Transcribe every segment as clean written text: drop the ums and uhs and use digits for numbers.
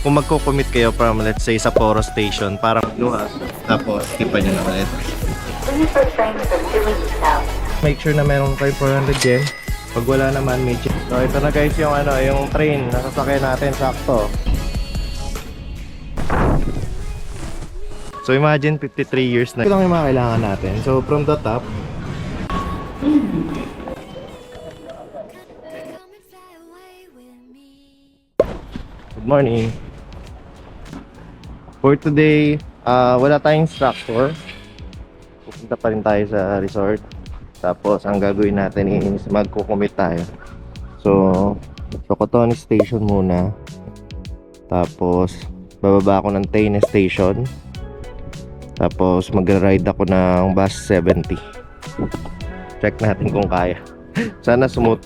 kung magko-commute kayo from let's say Sapporo Station, parang Luha, tapos tipan nyo na ulit. Make sure na meron kayo 400 yen. Pag wala naman, may check. So ito na guys yung yung train na sasakyan natin, sakto. So imagine 53 years na. Ito lang yung mga kailangan natin. So from the top, good morning. For today, wala tayong instructor. Pupunta pa rin tayo sa resort. Tapos ang gagawin natin is magko-commute tayo. So Sokotoni Station muna. Tapos bababa ako ng Teine Station. Tapos mag-ride ako ng bus 70. Check natin kung kaya. Sana smooth.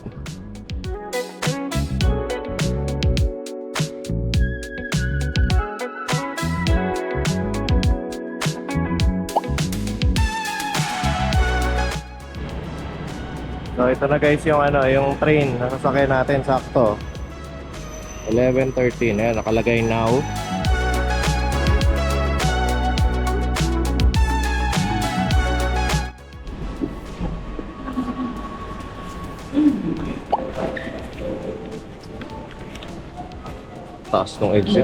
So ito na guys yung yung train na sasakyan natin, sakto 11:13. Ayan, nakalagay now. Taas ng exit.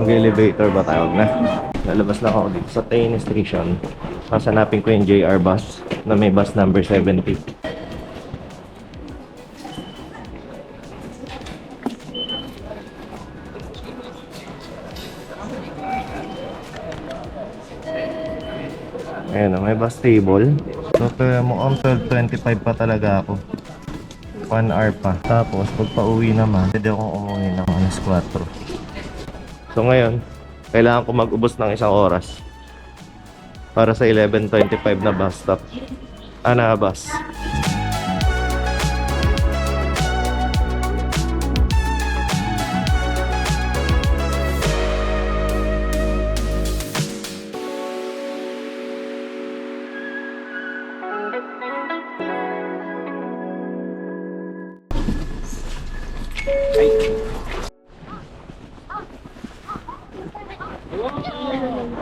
Elevator ba tawag na? Lalabas na ako dito sa Teine Station. Hahanapin ko yung JR bus na may bus number 70. Ayan, may bus table. So mukhang 12:25 pa talaga ako. 1 hour pa. Tapos pag pauwi naman, pwede akong umuwi ng alas 4. So ngayon, kailangan ko mag-ubos ng isang oras para sa 11:25 na bus stop. Na bus.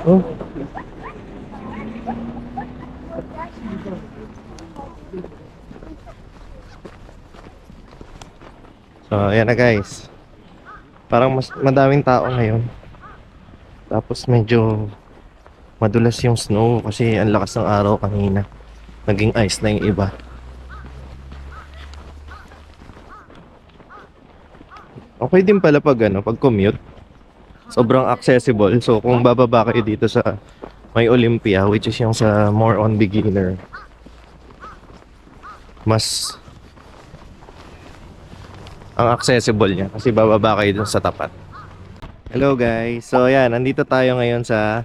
Oh. So, ayan na guys. Parang madaming tao ngayon. Tapos medyo madulas yung snow kasi ang lakas ng araw kanina. Naging ice na yung iba. Okay din pala pag pag commute. Sobrang accessible. So kung bababa kayo dito sa may Olympia, which is yung sa more on beginner, mas ang accessible niya kasi bababa kayo dun sa tapat. Hello guys. So ayan, nandito tayo ngayon sa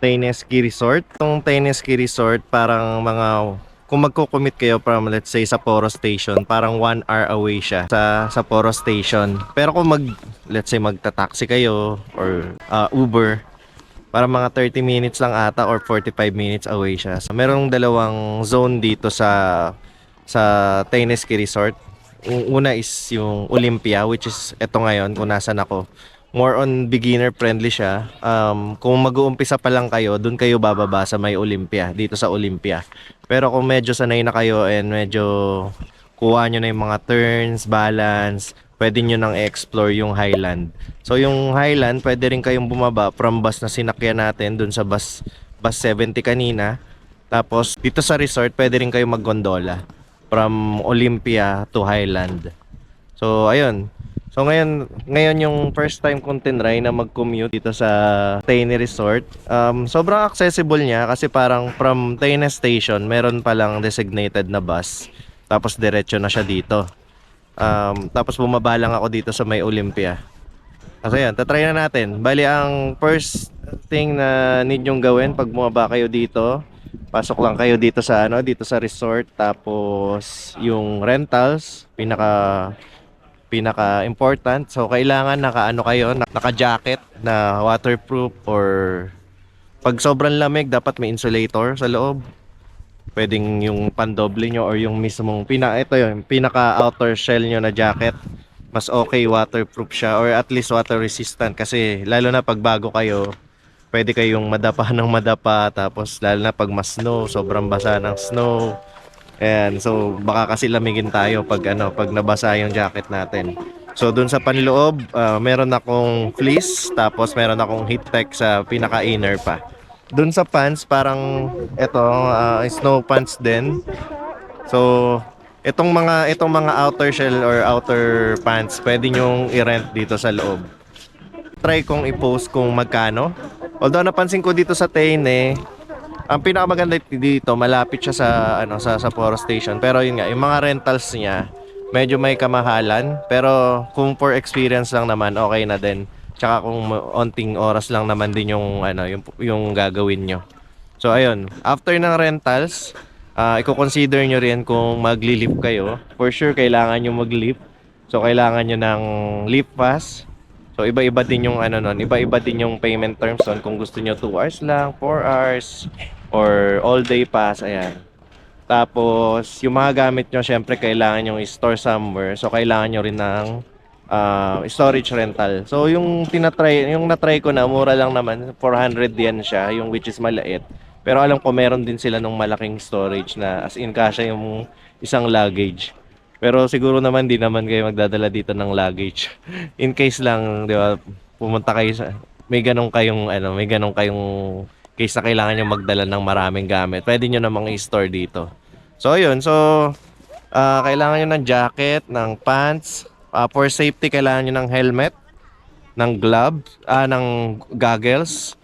Teine Ski Resort. Itong Teine Ski Resort parang kung magko-commute kayo from let's say Sapporo Station, parang 1 hour away siya sa Sapporo Station. Pero kung let's say magta-taxi kayo or Uber, parang mga 30 minutes lang ata or 45 minutes away siya. So merong dalawang zone dito sa Teine Ski Resort. Una is yung Olympia, which is eto ngayon kung nasan ako. More on beginner friendly siya. Kung mag-uumpisa pa lang kayo, dun kayo bababa sa may Olympia, dito sa Olympia. Pero kung medyo sanay na kayo and medyo kuha nyo na yung mga turns, balance, pwede nyo nang explore yung Highland. So yung Highland, pwede rin kayong bumaba from bus na sinakyan natin dun sa bus 70 kanina. Tapos dito sa resort, pwede rin kayong mag-gondola from Olympia to Highland. So ayun. So ngayon yung first time kong tinry na mag-commute dito sa Teine Resort. Sobrang accessible niya kasi parang from Teine Station, meron palang designated na bus. Tapos diretso na siya dito. Tapos bumaba lang ako dito sa may Olympia. Kasi yan, tatry na natin. Bali ang first thing na need nyong gawin pag bumaba kayo dito, pasok lang kayo dito sa dito sa resort. Tapos yung rentals, pinaka important. So kailangan naka-jacket na waterproof, or pag sobrang lamig dapat may insulator sa loob. Pwedeng yung pandoble nyo or yung mismong pinaka outer shell nyo na jacket. mas okay, waterproof siya or at least water resistant kasi lalo na pag bago kayo, pwede kayong madapa ng madapa tapos lalo na pag mas snow, sobrang basa ng snow. Ayan, so baka kasi lamigin tayo pag pag nabasa yung jacket natin. So dun sa panloob, meron akong fleece tapos meron akong heat tech sa pinaka inner pa. Dun sa pants parang snow pants din. So itong mga outer shell or outer pants, pwede nyong i-rent dito sa loob. Try kong i-post kung magkano. Although napansin ko dito sa Tayne, ang pinakamaganda dito, malapit siya sa Foro Station. Pero yun nga, yung mga rentals niya, medyo may kamahalan. Pero kung for experience lang naman, okay na din. Tsaka kung onting oras lang naman din yung gagawin nyo. So ayun, after ng rentals, i-consider nyo rin kung magli-lift kayo. For sure, kailangan nyo mag-lift. So kailangan nyo ng lift pass. So iba-iba din yung iba-iba din yung payment terms nun. Kung gusto nyo 2 hours lang, 4 hours, or all day pass, ayan. Tapos, yung mga gamit nyo, syempre kailangan nyo i-store somewhere. So kailangan nyo rin ng storage rental. So yung na-try ko na, mura lang naman, 400 yen siya, yung which is maliit. Pero alam ko meron din sila nung malaking storage na as in kasya yung isang luggage. Pero siguro naman di naman kayo magdadala dito ng luggage. In case lang, 'di ba, pumunta kayo sa may ganong kayong case na kailangan niyo magdala ng maraming gamit. Pwede niyo namang i-store dito. So ayun, so kailangan niyo ng jacket, ng pants, for safety kailangan niyo ng helmet, ng gloves, ng goggles.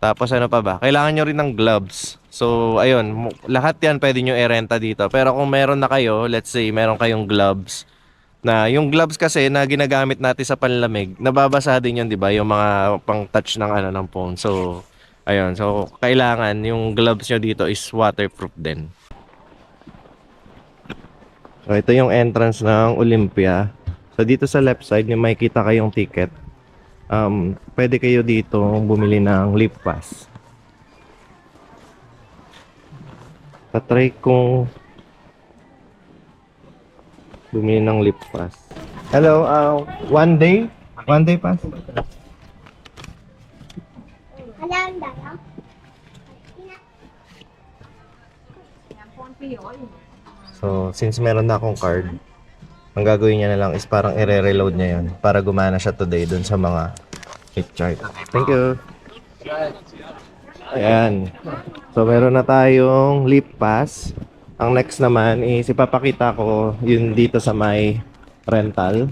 Tapos ano pa ba? Kailangan nyo rin ng gloves. So, ayun. Lahat yan pwede nyo i-renta dito. Pero kung meron na kayo, let's say, meron kayong gloves. Na, yung gloves kasi na ginagamit natin sa panlamig, nababasa din yun, di ba? Yung mga pang-touch ng phone. So, ayun. So, kailangan yung gloves nyo dito is waterproof din. So, ito yung entrance ng Olympia. So, dito sa left side, may makikita kayong ticket. Pwede kayo dito bumili ng lift pass. Tatry kong bumili ng lift pass. Hello, one day pass. So, since meron na akong card, ang gagawin niya na lang is parang i-reload niya yun para gumana siya today dun sa mga hit chart. Thank you. Ayan. So, meron na tayong lift pass. Ang next naman is ipapakita ko yun dito sa may rental.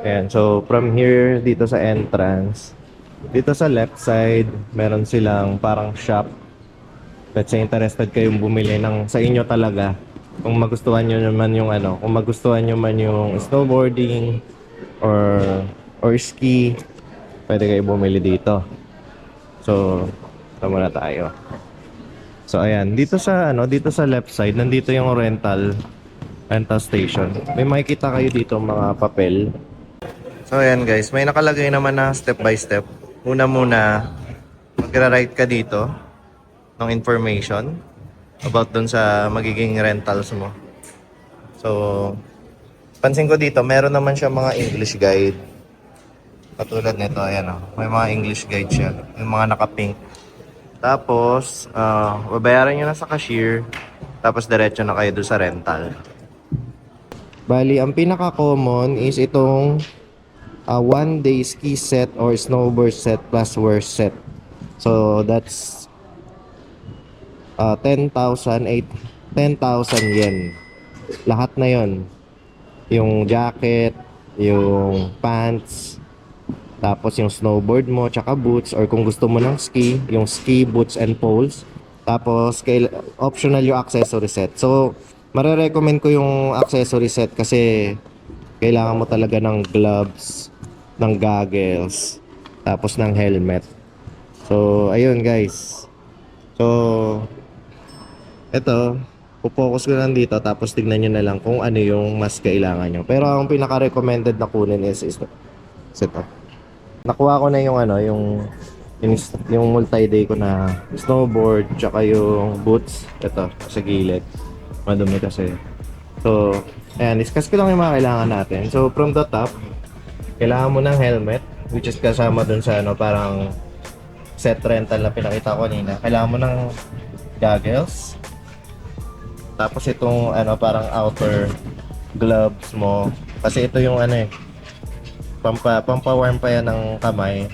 Ayan. So, from here, dito sa entrance, dito sa left side, meron silang parang shop. Let's say interested kayong bumili ng sa inyo talaga. Kung magustuhan niyo naman yung kung magustuhan niyo man yung snowboarding or ski, pwede kayo bumili dito. So, ito muna tayo. So ayan, dito sa left side, nandito yung rental station. May makikita kayo dito mga papel. So ayan guys, may nakalagay naman na step by step. Una muna, magra-write ka dito ng information about dun sa magiging rentals mo. So, pansin ko dito, meron naman siya mga English guide. Katulad nito, ayan o. May mga English guide siya. Yung mga naka-pink. Tapos, babayaran nyo na sa cashier. Tapos, diretso na kayo doon sa rental. Bali, ang pinaka-common is itong one day ski set or snowboard set plus wear set. So, that's 10,000 yen. Lahat na yon. Yung jacket, yung pants, tapos yung snowboard mo, tsaka boots, or kung gusto mo ng ski, yung ski, boots, and poles. Tapos, optional yung accessory set. So, marirecommend ko yung accessory set kasi kailangan mo talaga ng gloves, ng goggles, tapos ng helmet. So, ayun guys. So, eto, focus ko lang dito tapos tignan nyo na lang kung ano yung mas kailangan nyo. Pero ang pinaka-recommended na kunin is ito. Nakuha ko na yung yung multi-day ko na snowboard tsaka yung boots. Ito, sa gilid. Madumi kasi. So, ayan, discuss ko lang yung mga kailangan natin. So, from the top, kailangan mo ng helmet, which is kasama dun sa ano, parang set rental na pinakita ko kanina. Kailangan mo ng goggles. Tapos itong ano, parang outer gloves mo. Kasi ito yung ano eh, pampawarm pa yan ng kamay.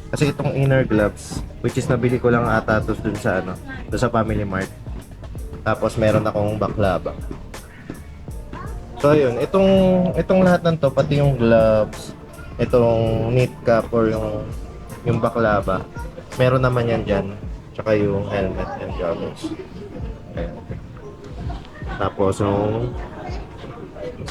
Kasi itong inner gloves, which is nabili ko lang ata to dun sa ano, dun sa Family Mart. Tapos meron akong baklava. So yun, itong lahat ng to, pati yung gloves, itong knit cap or yung baklava, meron naman yan dyan. Tsaka yung helmet and goggles. Ayan. Tapos yung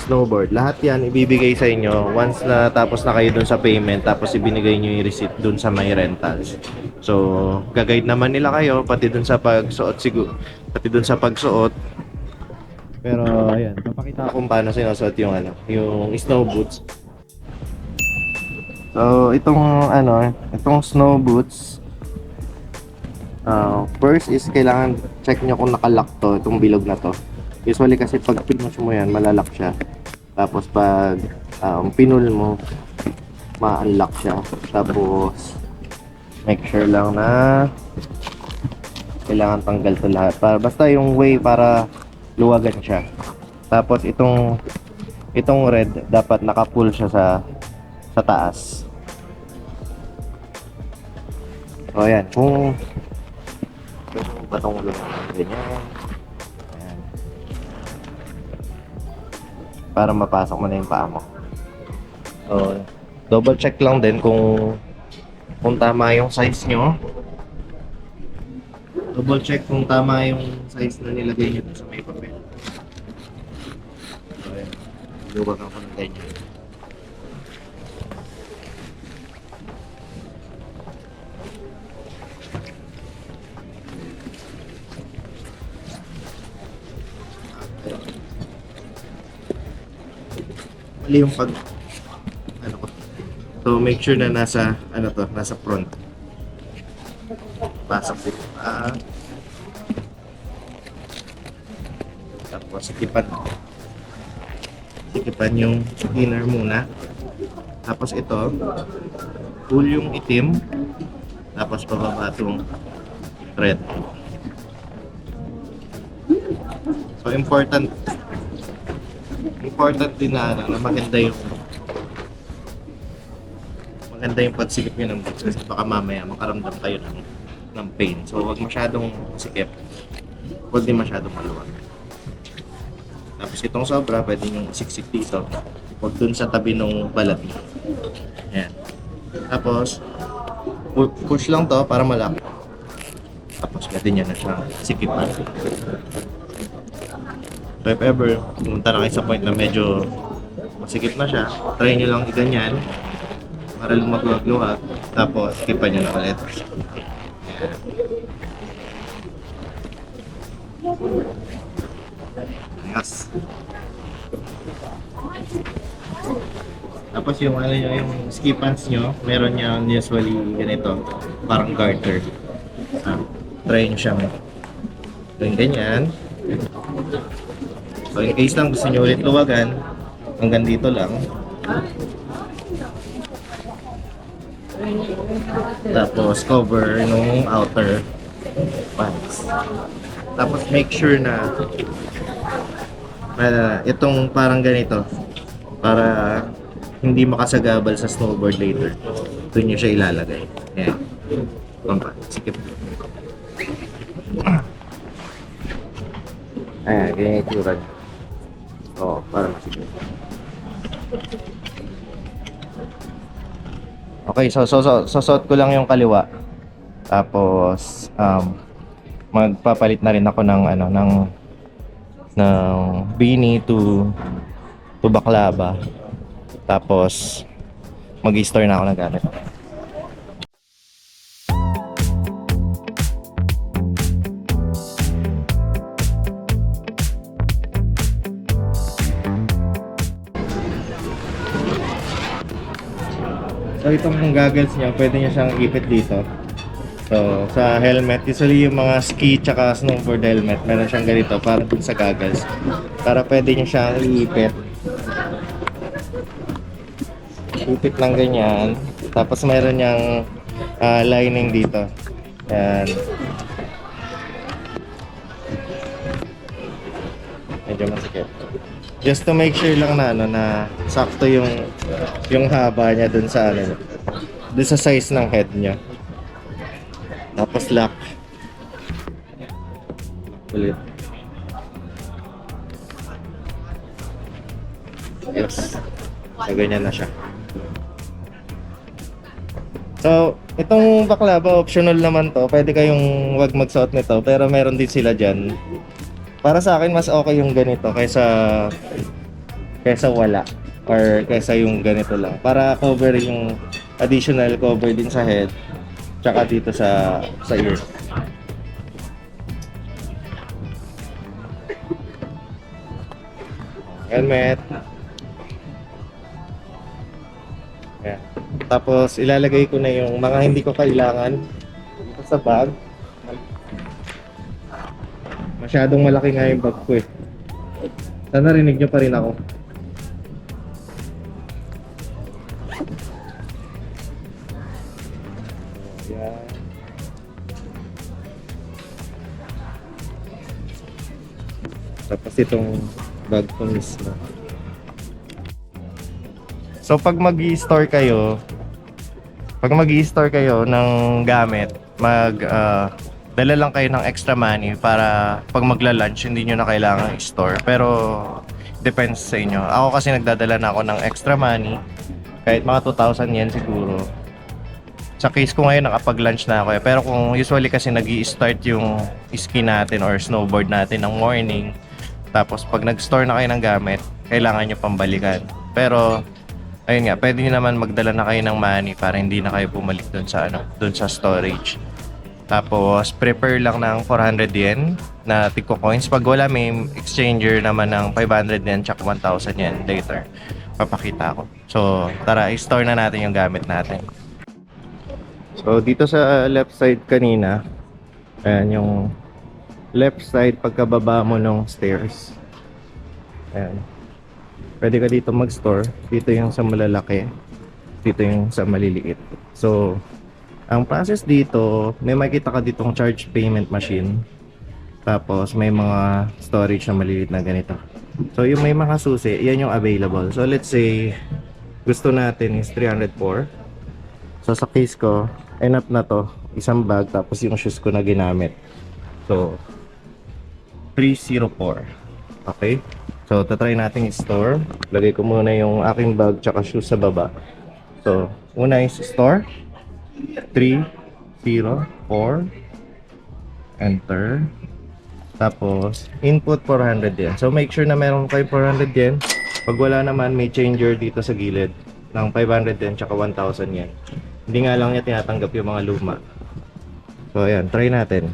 snowboard, lahat yan ibibigay sa inyo once na tapos na kayo dun sa payment, tapos ibinigay nyo yung receipt dun sa may rentals. So, gagayad naman nila kayo pati dun sa pagsuot siguro, pati dun sa pagsuot. Pero ayan, papakita ko kung paano sinusuot yung ano, yung snow boots. So, itong snow boots, first is kailangan check nyo kung nakalock to, itong bilog na to. Usually kasi pag pinush mo yan, malalock siya. Tapos pag pinul mo, ma-unlock siya. Tapos make sure lang na kailangan tanggal to lahat. Basta yung way para luwagan siya. Tapos itong red dapat naka-pull siya sa taas. So ayan, kung batong ulo naman ganyan. Ayan. Para mapasok mo na yung paa mo. So, double check lang din kung tama yung size nyo. Double check kung tama yung size na nilagay nyo sa may papel. So ayan, luwagan ko ng ganyan. Mali yung ano ko. So make sure na nasa nasa front. Pasok dito pa. Tapos sikipan yung inner muna. Tapos ito, pull yung itim. Tapos pababa itong red. So important din na maganda yung pagsikip nyo ng boots kasi baka mamaya makaramdam kayo ng pain. So huwag masyadong sikip, huwag din masyadong maluwag. Tapos itong sobra pwede nyo isiksik dito, huwag dun sa tabi ng balat. Ayan. Tapos push lang to para malaki. Tapos pwede nyo na siyang sikipan. So if ever pumunta na kayo sa point na medyo masikip na siya, try nyo lang iganyan para lumagluwag-luwag, tapos sikipan nyo na ulit. Yes. Tapos yung yung ski pants nyo, meron yan usually ganito, parang garter. Try nyo siyang ganyan. So in case lang gusto nyo ulit luwagan, hanggang dito lang. Tapos cover nung outer pants. Tapos make sure na itong parang ganito para hindi makasagabal sa snowboard later. Doon nyo siya ilalagay. Ayan. Sikip. Ayan, ganyan yung itsura niya. Oo, para masikip. Okay, so suot ko lang yung kaliwa. Tapos magpapalit na rin ako ng beanie to baklava. Tapos mag-i-store na ako ng gamit. So itong goggles niya, pwede niya siyang ipit dito. So, sa helmet, usually yung mga ski tsaka snowboard helmet, meron siyang ganito para dun sa goggles. Para pwede nyo siyang iipit. Ipit ng ganyan. Tapos meron niyang lining dito. Yan. Medyo masikip. Just to make sure lang na ano na sakto yung haba niya dun sa ano, dun sa size ng head niya. Tapos lock. Ulit. Yes. So, ganyan na siya. So, itong baklava, optional naman to. Pwede kayong wag magsuot nito, pero meron din sila dyan. Para sa akin, mas okay yung ganito kaysa wala. Or kaysa yung ganito lang. Para cover yung additional cover din sa head. Tsaka dito sa ear. Helmet. Ayan. Tapos ilalagay ko na yung mga hindi ko kailangan dito sa bag. Masyadong malaki nga yung bag ko eh. Sana rinig nyo pa rin ako. Ayan. Tapos itong bag ko mismo. So pag mag-i-store kayo ng gamit, dala lang kayo ng extra money para pag magla-lunch hindi nyo na kailangan i-store. Pero depends sa inyo. Ako kasi nagdadala na ako ng extra money, kahit mga 2,000 yen siguro. Sa case ko ngayon nakapag-lunch na ako eh. Pero kung usually kasi nag-i-start yung ski natin or snowboard natin ng morning, tapos pag nag-store na kayo ng gamit, kailangan nyo pambalikan. Pero ayun nga, pwede nyo naman magdala na kayo ng money para hindi na kayo bumalik dun sa storage. Tapos, prepare lang ng 400 yen na Tico coins. Pag wala, may exchanger naman ng 500 yen tsaka 1,000 yen later. Papakita ko. So, tara, i-store na natin yung gamit natin. So, dito sa left side kanina, ayan yung left side pagkababa mo ng stairs. Ayan. Pwede ka dito mag-store. Dito yung sa malalaki. Dito yung sa maliliit. So, ang process dito, may makita ka ditong charge payment machine. Tapos, may mga storage na maliliit na ganito. So, yung may mga susi, yan yung available. So, let's say, gusto natin is 304. So, sa case ko, enough na to. Isang bag, tapos yung shoes ko na ginamit. So, 304. Okay? So, tatry natin i-store. Lagay ko muna yung aking bag tsaka shoes sa baba. So, una is store. 304. Enter. Tapos, input 400 yen. So, make sure na meron kayo 400 yen. Pag wala naman, may changer dito sa gilid ng 500 yen tsaka 1,000 yen. Hindi nga lang niya tinatanggap yung mga luma. So, ayan. Try natin.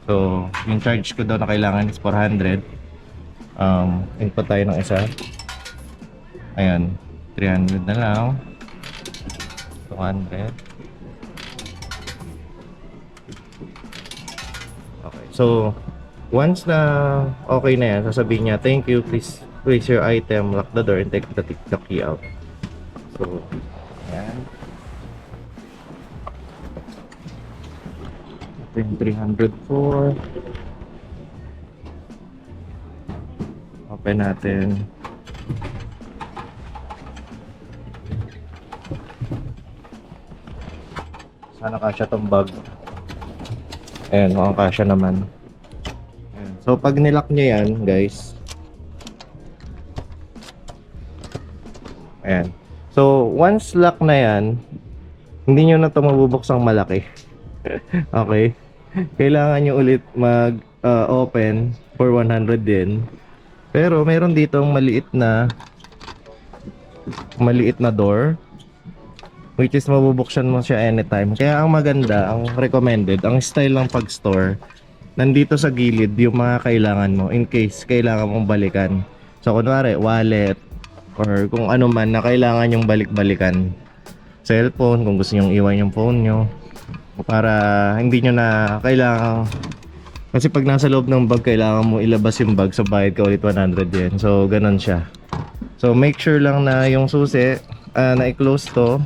So, yung charge ko daw na kailangan is 400. Input tayo ng isa. Ayan, 300 na lang. 200. Okay, so once na okay na yan, sasabihin niya, thank you, please place your item, lock the door, and take the key out. So, ayan. Ito yung 304. Open natin. Sana kasya tong bag. Ayan, mukhang kasya naman. Ayan. So, pag nilock nyo yan, guys. Ayan. So, once lock na yan, hindi nyo na ito mabubuksang malaki. Okay? Kailangan nyo ulit mag-open for 100 din. Pero meron ditong maliit na door, which is mabubuksan mo siya anytime. Kaya ang maganda, ang recommended, ang style ng pag-store, nandito sa gilid yung mga kailangan mo in case kailangan mong balikan. So kunwari wallet or kung ano man na kailangan yung balik-balikan. Cellphone, kung gusto nyong iwan yung phone nyo. para hindi nyo na kailangan, kasi pag nasa loob ng bag kailangan mo ilabas yung bag, so bayad ka ulit 100 yen. So ganun siya. So make sure lang na yung susi na i-close to.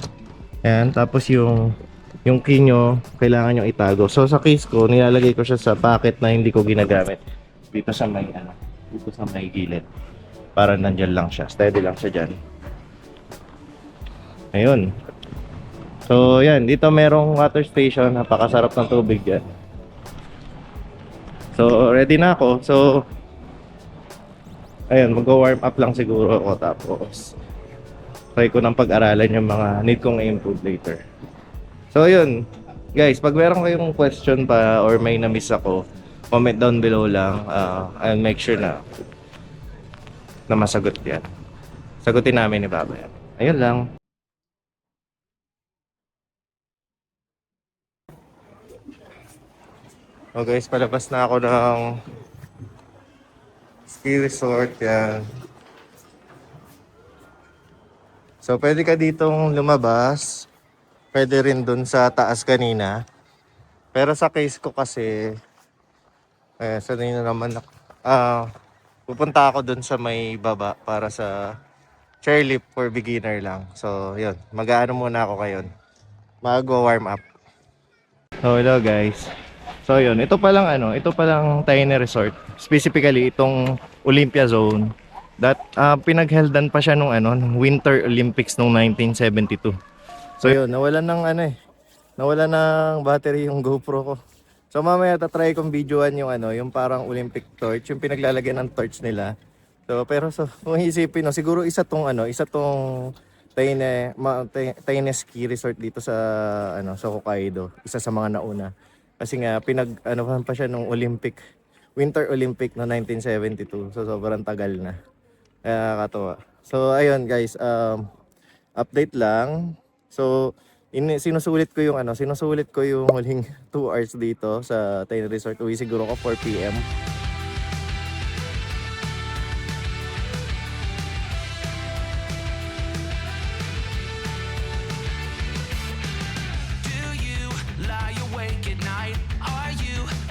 Ayan, tapos yung key nyo kailangan nyo itago. So sa case ko, nilalagay ko siya sa pocket na hindi ko ginagamit. Dito sa may dito sa may gilid. Para nandyan lang siya, steady lang siya dyan. Ayun. So yan, dito merong water station, napakasarap ng tubig dyan. So ready na ako. So ayun, mag-warm up lang siguro ako, tapos try ko nang pag-aralan yung mga need kong i-improve later. So ayun, guys, pag meron kayong question pa or may na-miss ako, comment down below lang. I'll make sure na masagot yan. Sagutin namin ni Baba yan. Ayun lang. Oh guys, palabas na ako ng ski resort yan. So pwede ka ditong lumabas. Pwede rin dun sa taas kanina. Pero sa case ko kasi, sanay na naman ako. Pupunta ako dun sa may baba para sa chairlift for beginner lang. So yun, mag-aano muna ako ngayon. Mag-warm up. So hello guys. So yun, ito palang Tiny Resort. Specifically itong Olympia Zone. That pinagheldan pa siya nung Winter Olympics nung 1972. So yun, nawalan ng battery yung GoPro ko. So mamaya tatry kong videoan yung parang Olympic torch, yung pinaglalagyan ng torch nila. So pero kung isipin, siguro isa tong Tiny Ski Resort dito sa sa Hokkaido, isa sa mga nauna. Kasi nga pa siya nung Winter Olympic no 1972. So sobrang tagal na. Kaya katuwa. So ayun guys, update lang. So sinusulit ko yung huling 2 hours dito sa Tiny Resort. Uwi siguro ko 4 PM.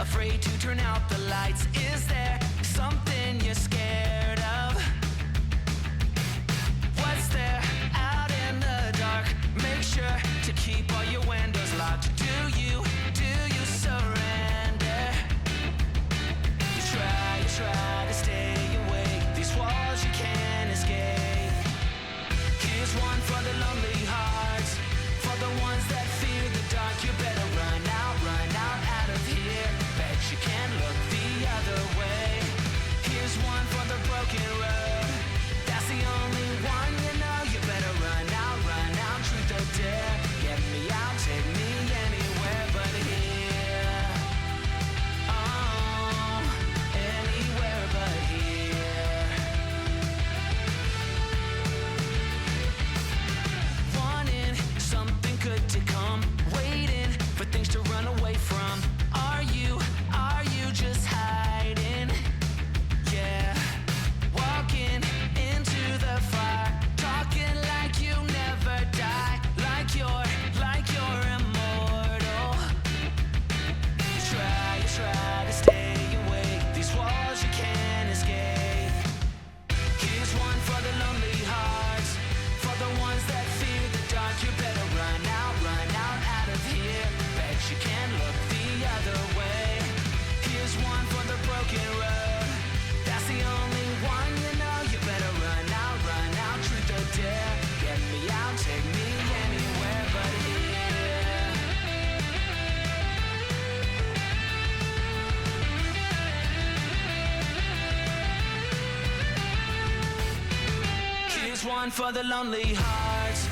Afraid to turn out the lights? Is there something you're scared of? What's there out in the dark? Make sure to keep all your windows locked. Do you surrender? You try to stay awake. These walls you can't escape. Here's one for the lonely hearts, for the ones that fear the dark. You better run out of here. You can't look the other way. Here's one for the broken road. That's the only one you know. You better run out, truth or dare. Get me out, take me anywhere but here. Oh, anywhere but here. Wanting something good to come, waiting for things to run away from. Are you just hiding? Yeah, walking into the fire, talking like you never die, like you're immortal. You try to stay awake. These walls you can't escape. Here's one for the lonely hearts, for the ones that fear the dark. You better run out of here. Bet you can't look the other way. Here's one for the broken road. That's the only one you know. You better run out, truth or dare. Get me out, take me anywhere but here. Here's one for the lonely hearts,